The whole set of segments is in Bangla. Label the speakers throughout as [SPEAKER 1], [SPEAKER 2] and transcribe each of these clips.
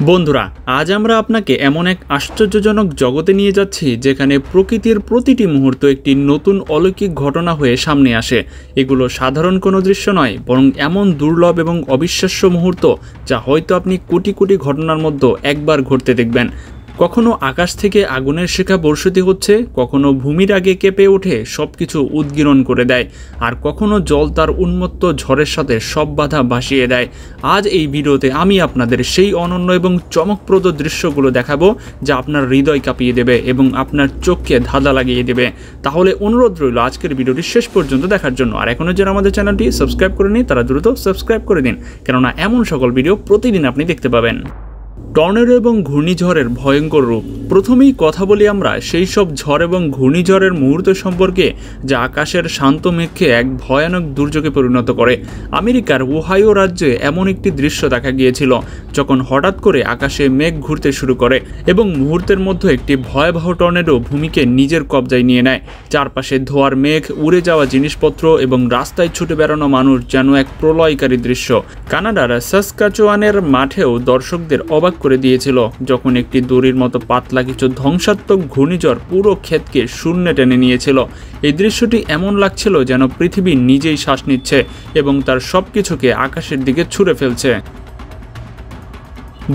[SPEAKER 1] বন্ধুরা, আজ আমরা আপনাকে এমন এক আশ্চর্যজনক জগতে নিয়ে যাচ্ছি যেখানে প্রকৃতির প্রতিটি মুহূর্ত একটি নতুন অলৌকিক ঘটনা হয়ে সামনে আসে। এগুলো সাধারণ কোনো দৃশ্য নয়, বরং এমন দুর্লভ এবং অবিশ্বাস্য মুহূর্ত যা হয়তো আপনি কোটি কোটি ঘটনার মধ্যে একবার ঘটতে দেখবেন। কখনো আকাশ থেকে আগুনের শিখা বর্ষিত হচ্ছে, কখনো ভূমির আগে কেঁপে ওঠে সবকিছু উদ্গীরণ করে দেয়, আর কখনো জল তার উন্মত্ত ঝড়ের সাথে সব বাধা ভাসিয়ে দেয়। আজ এই ভিডিওতে আমি আপনাদের সেই অনন্য এবং চমকপ্রদ দৃশ্যগুলো দেখাবো যা আপনার হৃদয় কাঁপিয়ে দেবে এবং আপনার চোখকে ধাঁধা লাগিয়ে দেবে। তাহলে অনুরোধ রইল আজকের ভিডিওটি শেষ পর্যন্ত দেখার জন্য। আর এখনও যারা আমাদের চ্যানেলটি সাবস্ক্রাইব করে নিন তারা দ্রুত সাবস্ক্রাইব করে দিন, কেননা এমন সকল ভিডিও প্রতিদিন আপনি দেখতে পাবেন। টর্নেডো এবং ঘূর্ণিঝড়ের ভয়ঙ্কর রূপ। প্রথমেই কথা বলি আমরা সেই সব ঝড় এবং ঘূর্ণিঝড়ের মুহূর্ত সম্পর্কে যা আকাশের শান্ত মেঘকে এক ভয়ানক দুর্যোগে পরিণত করে। আমেরিকার ওহাইও রাজ্যে এমন একটি দৃশ্য দেখা গিয়েছিল যখন হঠাৎ করে আকাশে মেঘ ঘুরতে শুরু করে এবং মুহূর্তের মধ্যে একটি ভয়াবহ টর্নেডো ভূমিকে নিজের কবজায় নিয়ে নেয়। চারপাশে ধোঁয়ার মেঘ, উড়ে যাওয়া জিনিসপত্র এবং রাস্তায় ছুটে বেড়ানো মানুষ যেন এক প্রলয়কারী দৃশ্য। কানাডার সাসকাচুয়ানের মাঠেও দর্শকদের অবাক করে দিয়েছিল যখন একটি দড়ির মতো পাতলা কিছু ধ্বংসাত্মক ঘূর্ণিঝড় পুরো ক্ষেতকে শূন্যে টেনে নিয়েছিল। এই দৃশ্যটি এমন লাগছিল যেন পৃথিবী নিজেই শ্বাস নিচ্ছে এবং তার সবকিছুকে আকাশের দিকে ছুঁড়ে ফেলছে।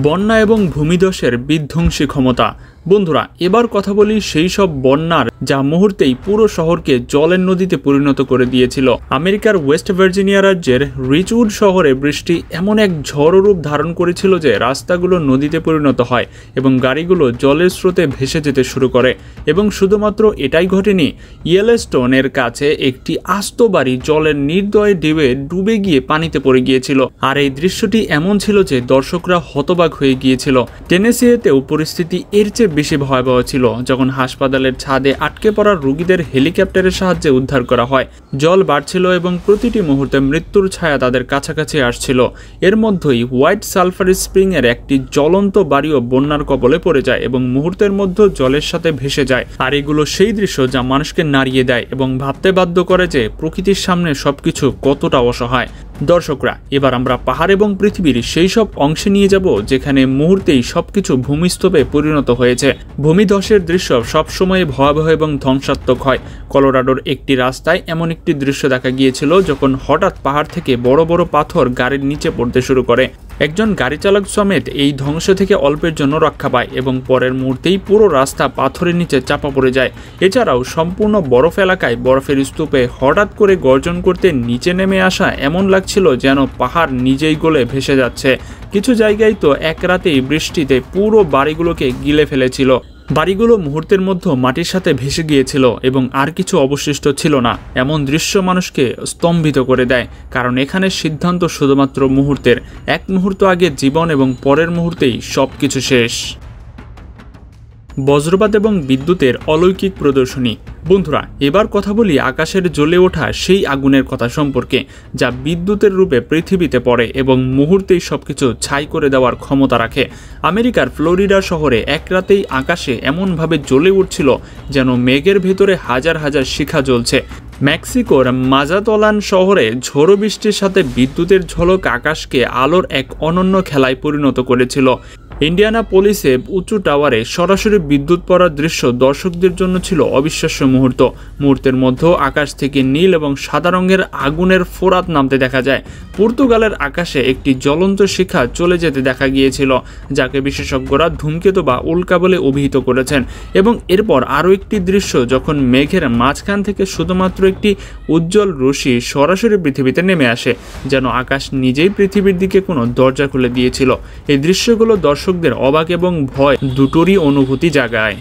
[SPEAKER 1] বন্যা এবং ভূমিধসের বিধ্বংসী ক্ষমতা। বন্ধুরা, এবার কথা বলি সেই সব বন্যার যা মুহূর্তেই পুরো শহরকে জলের নদীতে পরিণত করে দিয়েছিল। আমেরিকার ওয়েস্ট ভার্জিনিয়া রাজ্যের রিচউড শহরে বৃষ্টি এমন এক ঝড় রূপ ধারণ করেছিল যে রাস্তাগুলো নদীতে পরিণত হয় এবং গাড়িগুলো জলের স্রোতে ভেসে যেতে শুরু করে। এবং শুধুমাত্র এটাই ঘটেনি, ইয়েলোস্টোনের কাছে একটি আস্ত বাড়ি জলের নির্দয় ঢেউয়ে ডুবে গিয়ে পানিতে পড়ে গিয়েছিল। আর এই দৃশ্যটি এমন ছিল যে দর্শকরা হতবাক হয়ে গিয়েছিল। টেনেসিতেও পরিস্থিতি এর চেয়ে বেশি ভয়াবহ ছিল যখন হাসপাতালের ছাদে আটকে পড়া রোগীদের হেলিকপ্টারের সাহায্যে উদ্ধার করা হয়। জল বাড়ছিল এবং প্রতিটি মুহূর্তে মৃত্যুর ছায়া তাদের কাছাকাছি আসছিল। এর মধ্যেই হোয়াইট সালফার স্প্রিং এর একটি জ্বলন্ত বাড়িও বন্যার কবলে পড়ে যায় এবং মুহূর্তের মধ্যে জলের সাথে ভেসে যায়। আর এগুলো সেই দৃশ্য যা মানুষকে নাড়িয়ে দেয় এবং ভাবতে বাধ্য করে যে প্রকৃতির সামনে সবকিছু কতটা অসহায়। দর্শকরা, এবার আমরা পাহাড় এবং পৃথিবীর সেই সব অংশে নিয়ে যাব যেখানে মুহূর্তেই সবকিছু ভূমিস্তূপে পরিণত হয়েছে। ভূমিধসের দৃশ্য সবসময় ভয়াবহ এবং ধ্বংসাত্মক হয়। কলোরাডোর একটি রাস্তায় এমন একটি দৃশ্য দেখা গিয়েছিল যখন হঠাৎ পাহাড় থেকে বড় বড় পাথর গাড়ির নিচে পড়তে শুরু করে। একজন গাড়ি চালক সমেত এই ধ্বংস থেকে অল্পের জন্য রক্ষা পায় এবং পরের মুহূর্তেই পুরো রাস্তা পাথরের নিচে চাপা পড়ে যায়। এছাড়াও সম্পূর্ণ বরফ এলাকায় বরফের স্তূপে হঠাৎ করে গর্জন করতে নিচে নেমে আসা এমন লাগছিল যেন পাহাড় নিজেই গলে ভেসে যাচ্ছে। কিছু জায়গায় তো এক রাতেই বৃষ্টিতে পুরো বাড়িগুলোকে গিলে ফেলেছিল। বাড়িগুলো মুহূর্তের মধ্যে মাটির সাথে ভেসে গিয়েছিল এবং আর কিছু অবশিষ্ট ছিল না। এমন দৃশ্য মানুষকে স্তম্ভিত করে দেয়, কারণ এখানে সিদ্ধান্ত শুধুমাত্র মুহূর্তের। এক মুহূর্ত আগে জীবন এবং পরের মুহূর্তেই সবকিছু শেষ। বজ্রপাত এবং বিদ্যুতের অলৌকিক প্রদর্শনী। বন্ধুরা, এবার কথা বলি আকাশের জ্বলে ওঠা সেই আগুনের কথা সম্পর্কে যা বিদ্যুতের রূপে পৃথিবীতে পড়ে এবং মুহূর্তেই সবকিছু ছাই করে দেওয়ার ক্ষমতা রাখে। আমেরিকার ফ্লোরিডা শহরে এক রাতেই আকাশে এমনভাবে জ্বলে উঠছিল যেন মেঘের ভেতরে হাজার হাজার শিখা জ্বলছে। মেক্সিকোর মাজাতলান শহরে ঝড়ো বৃষ্টির সাথে বিদ্যুতের ঝলক আকাশকে আলোর এক অনন্য খেলায় পরিণত করেছিল। ইন্ডিয়ানাপোলিসে উঁচু টাওয়ারে সরাসরি বিদ্যুৎ পড়ার দৃশ্য দর্শকদের জন্য ছিল অবিশ্বাস্য মুহূর্ত। মুহূর্তের মধ্যে আকাশ থেকে নীল এবং সাদা রঙের আগুনের ফোরাত নামতে দেখা যায়। পর্তুগালের আকাশে একটি জ্বলন্ত শিখা চলে যেতে দেখা গিয়েছিল, যাকে বিশেষজ্ঞরা ধূমকেতু বা উল্কা বলে অভিহিত করেছেন। এবং এরপর আরও একটি দৃশ্য যখন মেঘের মাঝখান থেকে শুধুমাত্র একটি উজ্জ্বল রশ্মি সরাসরি পৃথিবীতে নেমে আসে, যেন আকাশ নিজেই পৃথিবীর দিকে কোনো দরজা খুলে দিয়েছিল। এই দৃশ্যগুলো দর্শকদের অবাক এবং ভয় দুটোরই অনুভূতি জাগায়।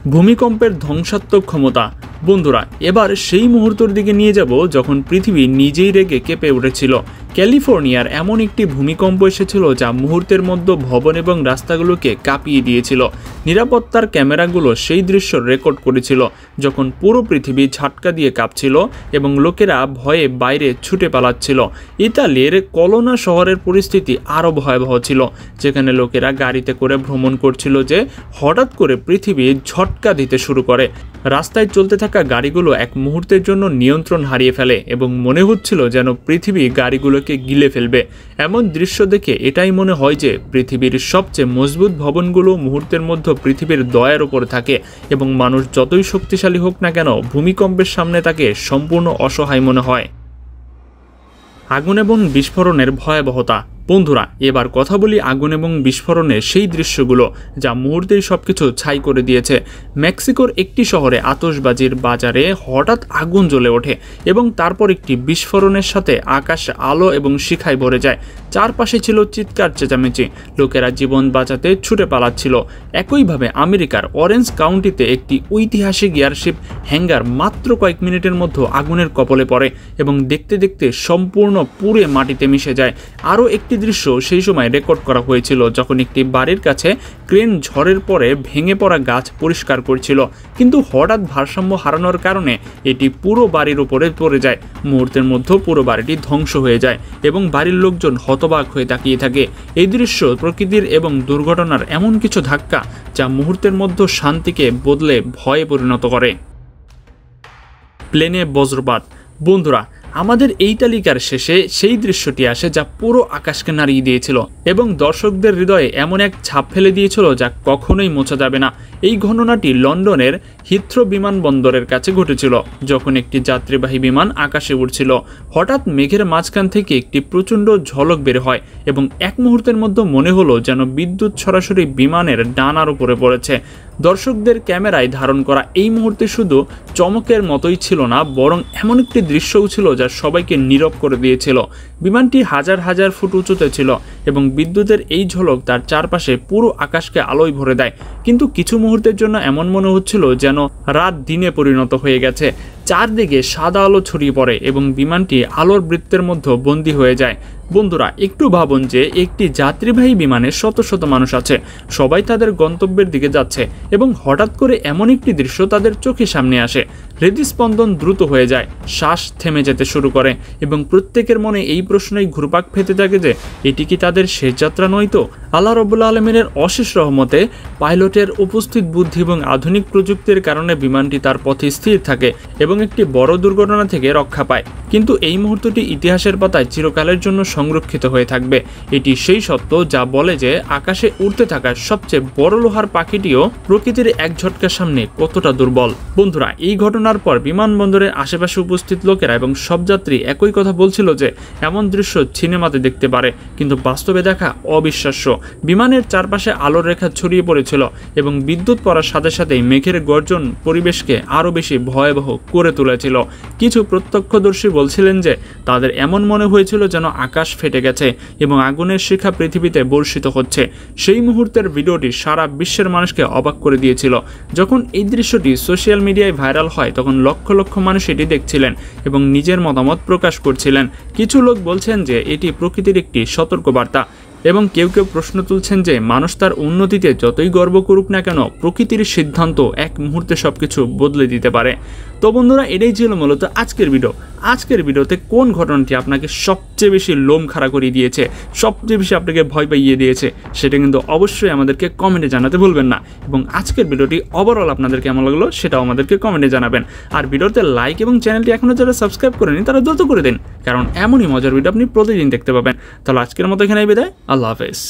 [SPEAKER 1] ভূমিকম্পের ধ্বংসাত্মক ক্ষমতা। বন্ধুরা, এবার সেই মুহূর্তের দিকে নিয়ে যাব যখন পৃথিবী নিজেই রেগে কেঁপে উঠেছিল। ক্যালিফোর্নিয়ার এমন একটি ভূমিকম্প এসেছিল যা মুহূর্তের মধ্যে ভবন এবং রাস্তাগুলোকে কাঁপিয়ে দিয়েছিল। নিরাপত্তার ক্যামেরাগুলো সেই দৃশ্য রেকর্ড করেছিল যখন পুরো পৃথিবী ঝাটকা দিয়ে কাঁপছিল এবং লোকেরা ভয়ে বাইরে ছুটে পালাচ্ছিল। ইতালির কলোনা শহরের পরিস্থিতি আরও ভয়াবহ ছিল, যেখানে লোকেরা গাড়িতে করে ভ্রমণ করছিল যে হঠাৎ করে পৃথিবী ঝটকা দিতে শুরু করে। রাস্তায় চলতে থাকা গাড়িগুলো এক মুহূর্তের জন্য নিয়ন্ত্রণ হারিয়ে ফেলে এবং মনে হচ্ছিল যেন পৃথিবী গাড়িগুলোকে শহরগুলোকে গিলে ফেলবে। এমন দৃশ্য দেখে এটাই মনে হয় যে পৃথিবীর সবচেয়ে মজবুত ভবনগুলো মুহূর্তের মধ্যে পৃথিবীর দয়ার উপরে থাকে এবং মানুষ যতই শক্তিশালী হোক না কেন ভূমিকম্পের সামনে তাকে সম্পূর্ণ অসহায় মনে হয়। আগুন এবং বিস্ফোরণের ভয়াবহতা। বন্ধুরা, এবার কথা বলি আগুন এবং বিস্ফোরণের সেই দৃশ্যগুলো যা মুহূর্তেই সবকিছু ছাই করে দিয়েছে। মেক্সিকোর একটি শহরে আতশবাজির বাজারে হঠাৎ আগুন জ্বলে ওঠে এবং তারপর একটি বিস্ফোরণের সাথে আকাশ আলো এবং শিখায় ভরে যায়। চারপাশে ছিল চিৎকার চেঁচামেচি, লোকেরা জীবন বাঁচাতে ছুটে পালাচ্ছিল। একইভাবে আমেরিকার অরেঞ্জ কাউন্টিতে একটি ঐতিহাসিক এয়ারশিপ হ্যাঙ্গার মাত্র কয়েক মিনিটের মধ্যে আগুনের কবলে পড়ে এবং দেখতে দেখতে সম্পূর্ণ পুড়ে মাটিতে মিশে যায়। আরও একটি দৃশ্য সেই সময় রেকর্ড করা হয়েছিল যখন একটি বাড়ির কাছে ক্রেন ঝড়ের পরে ভেঙে পড়া গাছ পরিষ্কার করছিল, কিন্তু হঠাৎ ভারসাম্য হারানোর কারণে এটি পুরো বাড়ির উপরে পড়ে যায়। মুহূর্তের মধ্যে পুরো বাড়িটি ধ্বংস হয়ে যায় এবং বাড়ির লোকজন হতবাক হয়ে তাকিয়ে থাকে। এই দৃশ্য প্রকৃতির এবং দুর্ঘটনার এমন কিছু ধাক্কা যা মুহূর্তের মধ্যে শান্তিকে বদলে ভয়ে পরিণত করে। প্লেনে বজ্রপাত। বন্ধুরা, আমাদের এই তালিকার শেষে সেই দৃশ্যটি আসে যা পুরো আকাশকে নাড়িয়ে দিয়েছিল এবং দর্শকদের হৃদয়ে এমন এক ছাপ ফেলে দিয়েছিল যা কখনোই মোছা যাবে না। এই ঘটনাটি লন্ডনের হিথ্রো বিমানবন্দরের কাছে ঘটেছিল যখন একটি যাত্রীবাহী বিমান আকাশে উড়ছিল। হঠাৎ মেঘের মাঝখান থেকে একটি প্রচণ্ড ঝলক বের হয় এবং এক মুহূর্তের মধ্যে মনে হলো যেন বিদ্যুৎ সরাসরি বিমানের ডানার উপরে পড়েছে। দর্শকদের ক্যামেরায় ধারণ করা এই মুহূর্তে শুধু চমকের মতোই ছিল না, বরং এমন একটি দৃশ্যও ছিল যা সবাইকে নীরব করে দিয়েছিল। বিমানটি হাজার হাজার ফুট উঁচুতে ছিল এবং বিদ্যুতের এই ঝলক তার চারপাশে পুরো আকাশকে আলোয় ভরে দেয়, কিন্তু কিছু মুহূর্তের জন্য এমন মনে হচ্ছিল যেন রাত দিনে পরিণত হয়ে গেছে। চারদিকে সাদা আলো ছড়িয়ে পড়ে এবং বিমানটি আলোর বৃত্তের মধ্যে বন্দী হয়ে যায়। বন্ধুরা, একটু ভাবুন যে একটি যাত্রীবাহী বিমানে শত শত মানুষ আছে, সবাই তাদের গন্তব্যের দিকে যাচ্ছে এবং হঠাৎ করে এমন একটি দৃশ্য তাদের চোখের সামনে আসে। হৃদস্পন্দন দ্রুত হয়ে যায়, শ্বাস থেমে যেতে শুরু করে এবং প্রত্যেকের মনে এই প্রশ্নই ঘুরপাক খেতে থাকে যে এটি কি তাদের শেষ যাত্রা নয় তো? আল্লাহ রাব্বুল আলামিনের অশেষ রহমতে পাইলটের উপস্থিত বুদ্ধি এবং আধুনিক প্রযুক্তির কারণে বিমানটি তার পথে স্থির থাকে এবং একটি বড় দুর্ঘটনা থেকে রক্ষা পায়। কিন্তু এই মুহূর্তটি ইতিহাসের পাতায় চিরকালের জন্য সংরক্ষিত হয়ে থাকবে। এটি সেই সত্য যা বলে যে আকাশে উড়তে থাকা সবচেয়ে বড় লোহার পাখিটিও প্রকৃতির এক ঝটকার সামনে কতটা দুর্বল। বন্ধুরা, এই ঘটনার পর বিমানবন্দরের আশেপাশে উপস্থিত লোকেরা এবং সব যাত্রী একই কথা বলছিল যে এমন দৃশ্য সিনেমাতে দেখতে পারে, কিন্তু বাস্তবে দেখা অবিশ্বাস্য। বিমানের চারপাশে আলোর রেখা ছড়িয়ে পড়েছিল এবং বিদ্যুৎ পড়ার সাথে সাথেই মেঘের গর্জন পরিবেশকে আরও বেশি ভয়াবহ করে তুলেছিল। কিছু প্রত্যক্ষদর্শী বলছিলেন যে তাদের এমন মনে হয়েছিল যেন আকাশ ফেটে গেছে এবং আগুনের শিখা পৃথিবীতে বর্ষিত হচ্ছে। সেই মুহূর্তের ভিডিওটি সারা বিশ্বের মানুষকে অবাক করে দিয়েছিল। যখন এই দৃশ্যটি সোশ্যাল মিডিয়ায় ভাইরাল হয় তখন লক্ষ লক্ষ মানুষ এটি দেখছিলেন এবং নিজের মতামত প্রকাশ করছিলেন। কিছু লোক বলছেন যে এটি প্রকৃতির একটি সতর্কবার্তা এবং কেউ কেউ প্রশ্ন তুলছেন যে মানুষ তার উন্নতিতে যতই গর্ব করুক না কেন, প্রকৃতির সিদ্ধান্ত এক মুহূর্তে সবকিছু বদলে দিতে পারে। তো বন্ধুরা, এটাই ছিল মূলত আজকের ভিডিও। আজকের ভিডিওতে কোন ঘটনাটি আপনাকে সবচেয়ে বেশি লোম খাড়া করিয়ে দিয়েছে, সবচেয়ে বেশি আপনাকে ভয় পাইয়ে দিয়েছে, সেটা কিন্তু অবশ্যই আমাদেরকে কমেন্টে জানাতে ভুলবেন না। এবং আজকের ভিডিওটি ওভারঅল আপনাদের কেমন লাগলো সেটাও আমাদেরকে কমেন্টে জানাবেন। আর ভিডিওতে লাইক এবং চ্যানেলটি এখনও যারা সাবস্ক্রাইব করেনি তারা দ্রুত করে দিন, কারণ এমনই মজার ভিডিও আপনি প্রতিদিন দেখতে পাবেন। তাহলে আজকের মতো এখানেই বিদায়। আল্লাহ হাফেজ।